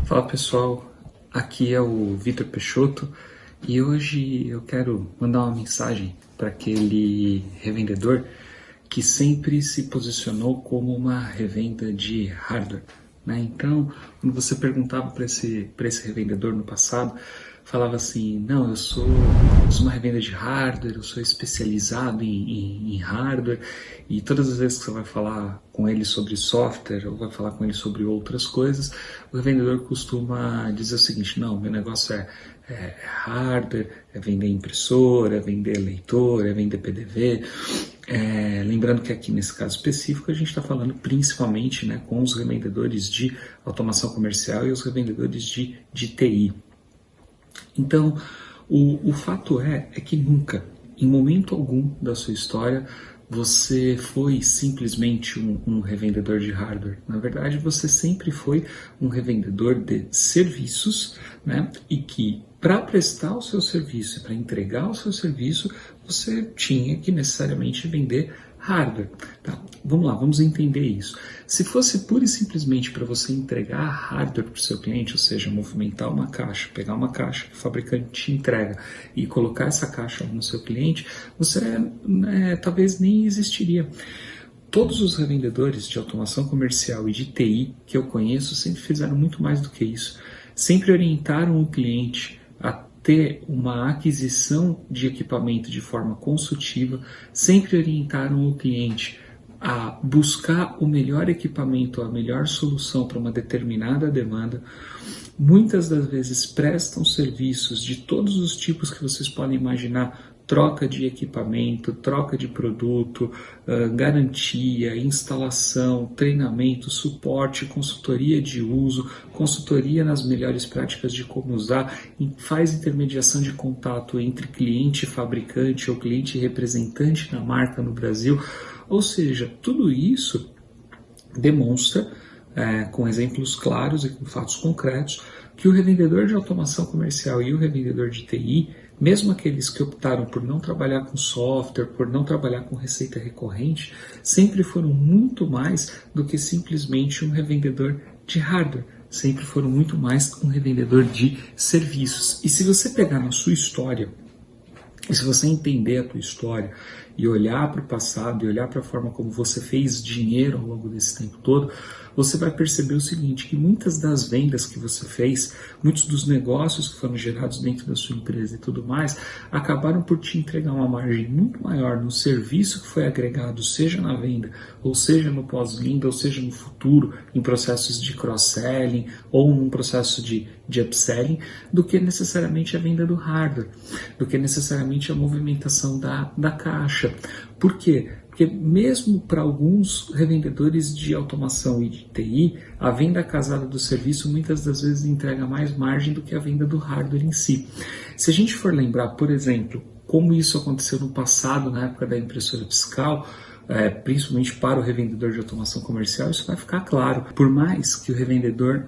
Fala pessoal, aqui é o Vitor Peixoto e hoje eu quero mandar uma mensagem para aquele revendedor que sempre se posicionou como uma revenda de hardware, né? Então, quando você perguntava para esse revendedor no passado, falava assim, não, eu sou uma revenda de hardware, eu sou especializado em hardware, e todas as vezes que você vai falar com ele sobre software ou vai falar com ele sobre outras coisas, o revendedor costuma dizer o seguinte, não, meu negócio é hardware, é vender impressora, é vender leitor, é vender PDV. Lembrando que aqui nesse caso específico a gente está falando principalmente, né, com os revendedores de automação comercial e os revendedores de TI. Então, o fato é que nunca, em momento algum da sua história, você foi simplesmente um revendedor de hardware. Na verdade, você sempre foi um revendedor de serviços, né? E que para prestar o seu serviço e para entregar o seu serviço, você tinha que necessariamente vender hardware. Tá? Vamos lá, vamos entender isso. Se fosse pura e simplesmente para você entregar hardware para o seu cliente, ou seja, movimentar uma caixa, pegar uma caixa que o fabricante te entrega e colocar essa caixa no seu cliente, você talvez nem existiria. Todos os revendedores de automação comercial e de TI que eu conheço sempre fizeram muito mais do que isso. Sempre orientaram o cliente a ter uma aquisição de equipamento de forma consultiva, sempre orientaram o cliente a buscar o melhor equipamento, a melhor solução para uma determinada demanda. Muitas das vezes prestam serviços de todos os tipos que vocês podem imaginar, troca de equipamento, troca de produto, garantia, instalação, treinamento, suporte, consultoria de uso, consultoria nas melhores práticas de como usar, faz intermediação de contato entre cliente e fabricante ou cliente e representante da marca no Brasil. Ou seja, tudo isso demonstra, com exemplos claros e com fatos concretos, que o revendedor de automação comercial e o revendedor de TI, mesmo aqueles que optaram por não trabalhar com software, por não trabalhar com receita recorrente, sempre foram muito mais do que simplesmente um revendedor de hardware. Sempre foram muito mais um revendedor de serviços. E se você pegar na sua história, e se você entender a tua história e olhar para o passado e olhar para a forma como você fez dinheiro ao longo desse tempo todo, você vai perceber o seguinte, que muitas das vendas que você fez, muitos dos negócios que foram gerados dentro da sua empresa e tudo mais, acabaram por te entregar uma margem muito maior no serviço que foi agregado, seja na venda, ou seja no pós-venda, ou seja no futuro, em processos de cross-selling ou num processo de upselling, do que necessariamente a venda do hardware, do que necessariamente a movimentação da caixa. Por quê? Porque mesmo para alguns revendedores de automação e de TI, a venda casada do serviço muitas das vezes entrega mais margem do que a venda do hardware em si. Se a gente for lembrar, por exemplo, como isso aconteceu no passado, na época da impressora fiscal, principalmente para o revendedor de automação comercial, isso vai ficar claro. Por mais que o revendedor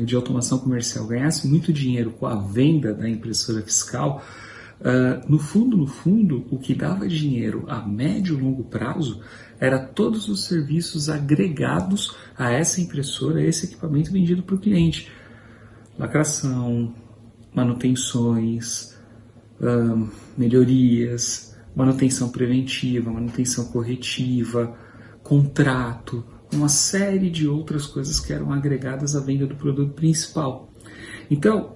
de automação comercial ganhasse muito dinheiro com a venda da impressora fiscal, no fundo, o que dava dinheiro a médio e longo prazo era todos os serviços agregados a essa impressora, a esse equipamento vendido para o cliente. Lacração, manutenções, melhorias, manutenção preventiva, manutenção corretiva, contrato, uma série de outras coisas que eram agregadas à venda do produto principal. Então,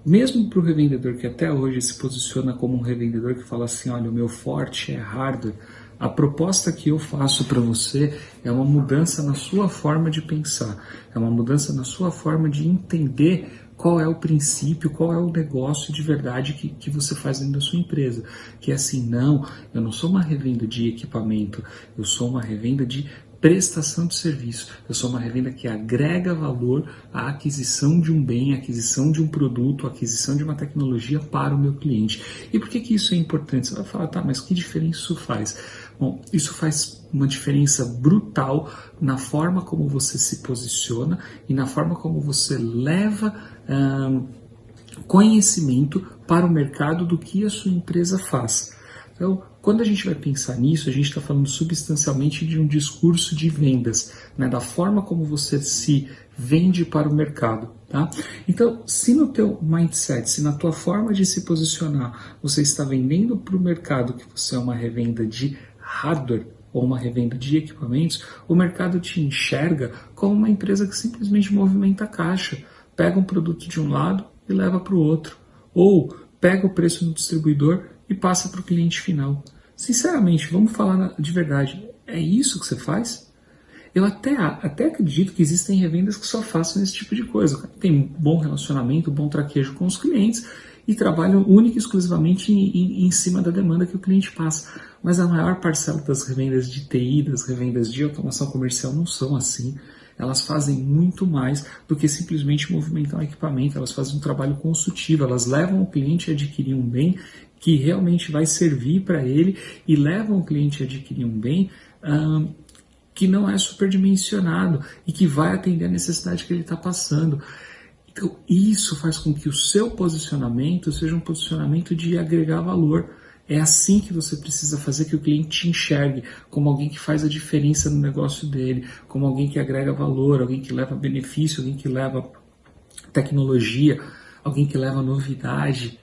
mesmo para o revendedor que até hoje se posiciona como um revendedor que fala assim, olha, o meu forte é hardware, a proposta que eu faço para você é uma mudança na sua forma de pensar, é uma mudança na sua forma de entender qual é o princípio, qual é o negócio de verdade que você faz dentro da sua empresa. Que é assim, não, eu não sou uma revenda de equipamento, eu sou uma revenda de prestação de serviço. Eu sou uma revenda que agrega valor à aquisição de um bem, à aquisição de um produto, à aquisição de uma tecnologia para o meu cliente. E por que isso é importante? Você vai falar, tá, mas que diferença isso faz? Bom, isso faz uma diferença brutal na forma como você se posiciona e na forma como você leva conhecimento para o mercado do que a sua empresa faz. Então, quando a gente vai pensar nisso, a gente está falando substancialmente de um discurso de vendas, né? Da forma como você se vende para o mercado. Tá? Então, se no teu mindset, se na tua forma de se posicionar, você está vendendo para o mercado que você é uma revenda de hardware ou uma revenda de equipamentos, o mercado te enxerga como uma empresa que simplesmente movimenta a caixa, pega um produto de um lado e leva para o outro, ou pega o preço no distribuidor e passa para o cliente final. Sinceramente, vamos falar de verdade, é isso que você faz? Eu até acredito que existem revendas que só façam esse tipo de coisa. Tem bom relacionamento, bom traquejo com os clientes e trabalham única e exclusivamente em cima da demanda que o cliente passa. Mas a maior parcela das revendas de TI, das revendas de automação comercial não são assim. Elas fazem muito mais do que simplesmente movimentar um equipamento. Elas fazem um trabalho consultivo, elas levam o cliente a adquirir um bem que realmente vai servir para ele e levam o cliente a adquirir um bem que não é superdimensionado e que vai atender a necessidade que ele está passando. Então, isso faz com que o seu posicionamento seja um posicionamento de agregar valor. É assim que você precisa fazer que o cliente te enxergue como alguém que faz a diferença no negócio dele, como alguém que agrega valor, alguém que leva benefício, alguém que leva tecnologia, alguém que leva novidade.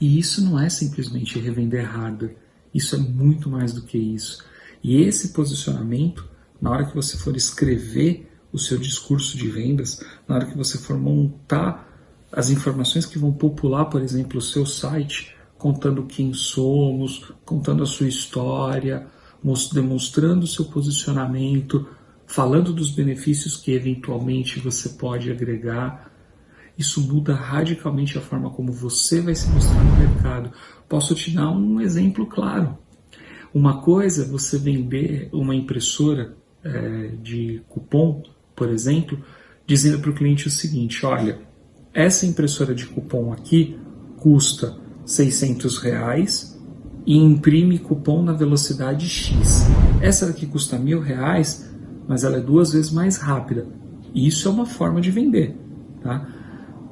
E isso não é simplesmente revender hardware. Isso é muito mais do que isso. E esse posicionamento, na hora que você for escrever o seu discurso de vendas, na hora que você for montar as informações que vão popular, por exemplo, o seu site, contando quem somos, contando a sua história, demonstrando o seu posicionamento, falando dos benefícios que eventualmente você pode agregar, isso muda radicalmente a forma como você vai se mostrar no mercado. Posso te dar um exemplo claro. Uma coisa é você vender uma impressora de cupom, por exemplo, dizendo para o cliente o seguinte: olha, essa impressora de cupom aqui custa R$600 e imprime cupom na velocidade X. Essa daqui custa R$1.000, mas ela é 2 vezes mais rápida. E isso é uma forma de vender, tá?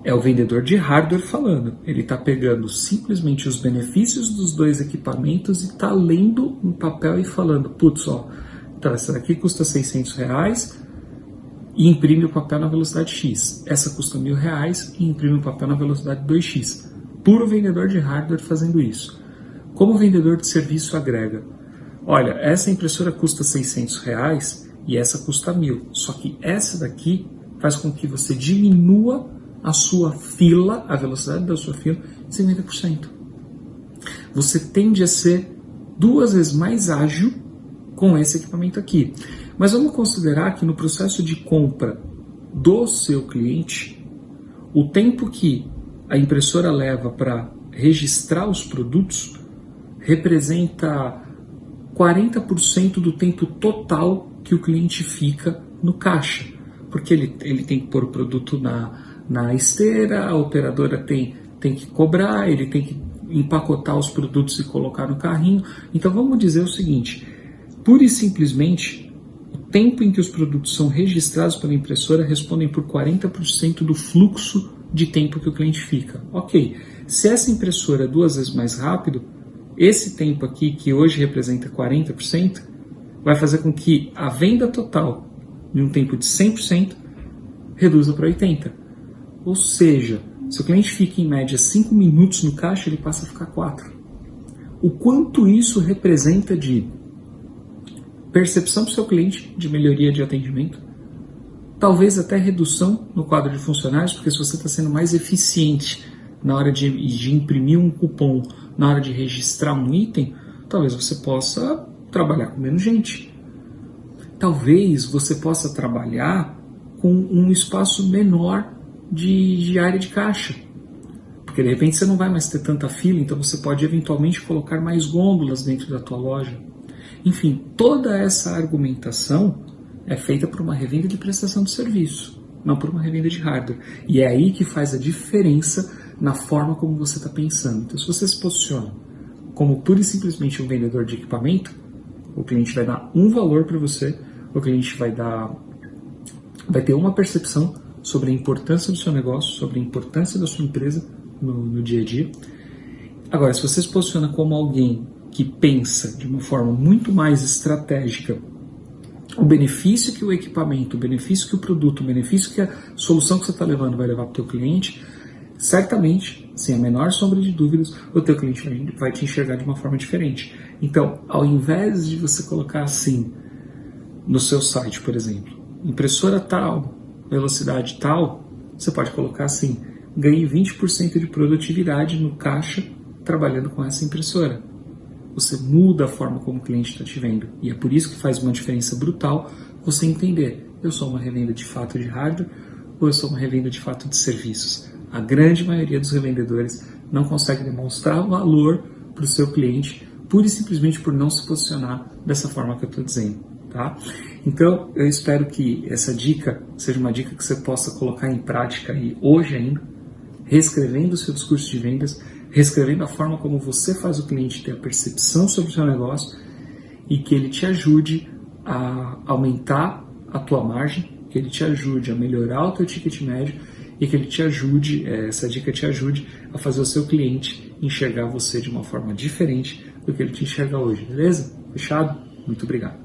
É o vendedor de hardware falando. Ele está pegando simplesmente os benefícios dos dois equipamentos e está lendo no papel e falando: putz, ó, então essa daqui custa R$600 e imprime o papel na velocidade X. Essa custa R$1.000 e imprime o papel na velocidade 2x. Puro vendedor de hardware fazendo isso. Como vendedor de serviço agrega: olha, essa impressora custa R$600 e essa custa R$1.000. Só que essa daqui faz com que você diminua a sua fila, a velocidade da sua fila, em 50%. Você tende a ser 2 vezes mais ágil com esse equipamento aqui. Mas vamos considerar que no processo de compra do seu cliente, o tempo que a impressora leva para registrar os produtos representa 40% do tempo total que o cliente fica no caixa. Porque ele tem que pôr o produto na esteira, a operadora tem que cobrar, ele tem que empacotar os produtos e colocar no carrinho. Então vamos dizer o seguinte: pura e simplesmente, o tempo em que os produtos são registrados pela impressora respondem por 40% do fluxo de tempo que o cliente fica. Ok, se essa impressora é 2 vezes mais rápido, esse tempo aqui, que hoje representa 40%, vai fazer com que a venda total, em um tempo de 100%, reduza para 80%. Ou seja, se o cliente fica em média 5 minutos no caixa, ele passa a ficar 4. O quanto isso representa de percepção para o seu cliente, de melhoria de atendimento, talvez até redução no quadro de funcionários, porque se você está sendo mais eficiente na hora de imprimir um cupom, na hora de registrar um item, talvez você possa trabalhar com menos gente. Talvez você possa trabalhar com um espaço menor de área de caixa, porque de repente você não vai mais ter tanta fila, então você pode eventualmente colocar mais gôndolas dentro da tua loja. Enfim, toda essa argumentação é feita por uma revenda de prestação de serviço, não por uma revenda de hardware. E é aí que faz a diferença na forma como você está pensando. Então, se você se posiciona como pura e simplesmente um vendedor de equipamento, o cliente vai dar um valor para você, o cliente vai ter uma percepção sobre a importância do seu negócio, sobre a importância da sua empresa no dia a dia. Agora, se você se posiciona como alguém que pensa de uma forma muito mais estratégica o benefício que o equipamento, o benefício que o produto, o benefício que a solução que você está levando vai levar para o teu cliente, certamente, sem a menor sombra de dúvidas, o teu cliente vai te enxergar de uma forma diferente. Então, ao invés de você colocar assim no seu site, por exemplo, impressora tal, velocidade tal, você pode colocar assim, ganhe 20% de produtividade no caixa trabalhando com essa impressora. Você muda a forma como o cliente está te vendo. E é por isso que faz uma diferença brutal você entender, eu sou uma revenda de fato de hardware ou eu sou uma revenda de fato de serviços. A grande maioria dos revendedores não consegue demonstrar valor para o seu cliente pura e simplesmente por não se posicionar dessa forma que eu estou dizendo. Tá? Então, eu espero que essa dica seja uma dica que você possa colocar em prática aí hoje ainda, reescrevendo o seu discurso de vendas, reescrevendo a forma como você faz o cliente ter a percepção sobre o seu negócio e que ele te ajude a aumentar a tua margem, que ele te ajude a melhorar o teu ticket médio e que ele te ajude, essa dica te ajude a fazer o seu cliente enxergar você de uma forma diferente do que ele te enxerga hoje, beleza? Fechado? Muito obrigado.